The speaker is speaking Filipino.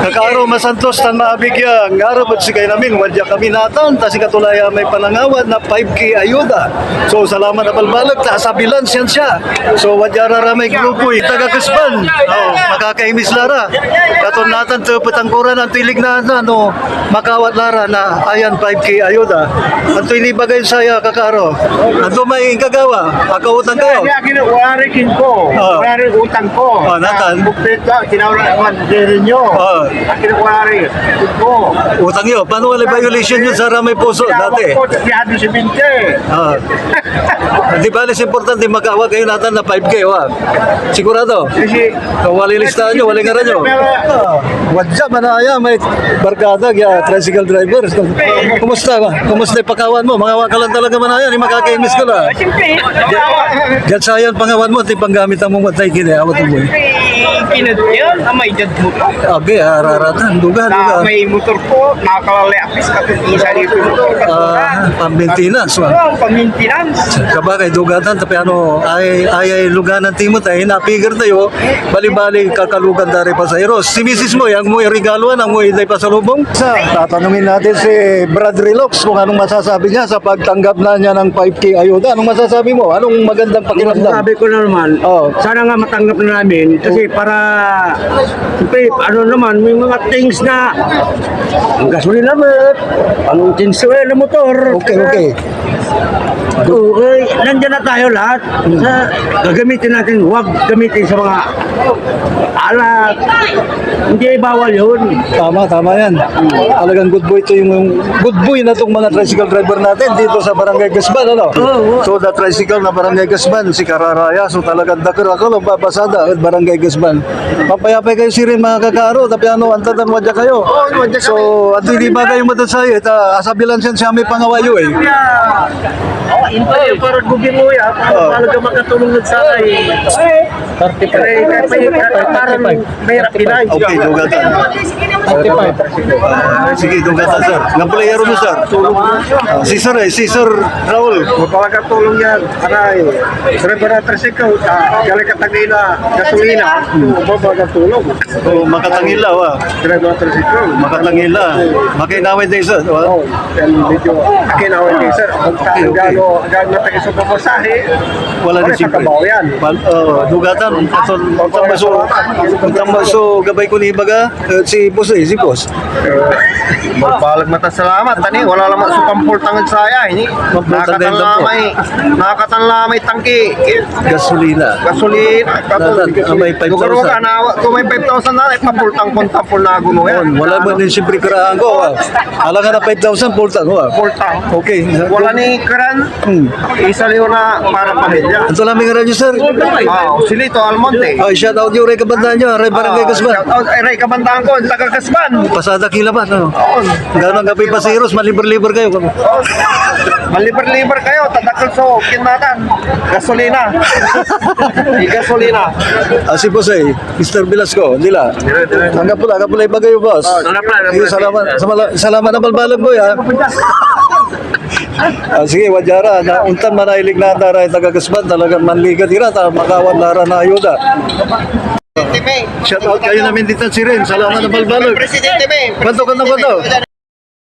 Kakaro masantos tan maabigya ngaro pud sigay namin wadya kami natan ta si katulaya may panangawad na 5K ayuda. So salamat na balbalag ta sa bilansiyan siya. So wadya ra may grupo taga Kusban. Oh, makakaimis lara. Katon natan to patangkuran ang tilig na no makawat lara na ayan 5K ayuda. Anto inibagay saya kakaro. Anto may kagawa, akautan kayo. Wala rin ko. Wala rin utang ko. Oh, natan. Bukpito, tinawag naman din nyo. Wala rin ko. Utang yo, paano wala violation yun sa ramay puso dati? Ako, siyado si Binte. Di ba alis importante magkawa kayo natin na 5K, wa? Sigurado? Kasi, Kung wali listahan nyo, wali nga rin nyo. What's up, manaya, may barkada, tricycle drivers. Kumusta ba? Kumusta yung pakawan mo? Mga ka lang talaga manaya, hindi makakainis ka na. siyempre, Diyan sayan pangawan mo, di panggamit ang mga matay kini, awat mo. pinad yun, may dad mo to. Okay, araratan, duga. May motor po, nakakalali apis ka isa dito. Pang-maintenance, wa? Ang pang-maintenance. Kabagay, dugatan, tapi ano, ay luganan timo tayo, napigir tayo, bali-bali kakalugan dari pa sa Eros. Si Mrs. mo, yung mo regaluan, ang mo iday pa sa lubong. Tatanungin natin si Brad Relox kung anong masasabi niya sa pagtanggap na niya ng 5K ayuda. Anong masasabi mo? Anong magandang pakiramdam? Sabi ko na naman, sana nga matanggap na namin kasi para, siyempre, ano naman, may mga things na ang gasolina mo, ang tinsuel na motor. Okay. Okay, nandiyan na tayo lahat. Sa, gagamitin natin, huwag gamitin sa mga alat. Hindi bawal yun. Tama yan. Talagang good boy to yung good boy na itong mga tricycle driver natin dito sa Barangay Gasban, ano? So, the tricycle na Barangay Gasban, si Kararaya, so talagang dakar ako, babasada at Barangay Gasban. Papayapay kayo si rin mga kakaro, tapi ano, antadan wadya kayo. So, at hindi ba kayo matasay, asabilan siya may pangawayo eh. Para gugin mo yan, talaga makatulong sa ay. Parang may pinay. Okay, dugatan. Sige, dugatan, sir. Nga pala yaro mo, sir. Si Sir Raul. Magpapakatulong yan. Aray, reparators ikaw, galing katagay na gasolina, magpapakatulong. So, makatangila, wa. Reparators ikaw. Makatangila. Makainawin din, sir. Oo, medyo kinawin din, sir. Gano'n na tayo sa pamasahe, Wala din sa siyempre. kabaw yan. Dugatan. Untang maso, gabay ko ni Ibaga. Si Boss. Magpalag mata salamat. Tani, wala lamang sukampul tangad saya. Ini, nakakatanlamay tangki. Gasolina. Gasolina. May 5,000. Kung may 5,000 na, ipapultang kontampul na gulo yan. Wala mo din siyempre karahan ko. Alam nga na 5,000, pultang. Pultang. Okay. Wala ni karan. Isa liyo na para pamilya. Ito lang may radyo, sir. Silito Almonte. Shout out yung Ray Kabandaan nyo. Ray Barangay Gasban. Ray Kabandaan ko, taga Kasban. Pasada kilaban. Gano'ng gabi pa si Heroes, maliber-liber kayo. Maliber-liber kayo, tadakal so, kinatan. Gasolina. Gasolina. Si Boss Mr. Velasco, nila. Hanggang pula ibagay yung boss. Salamat na balbalag boy, ha. Sige, wadyara, na untan manailig na taray taga-Gasban, talagang manligat ira, makawad lara na ayuda. Shout out kayo namin dito si Ren, salamat na balbalag. Presidente May. Kwento.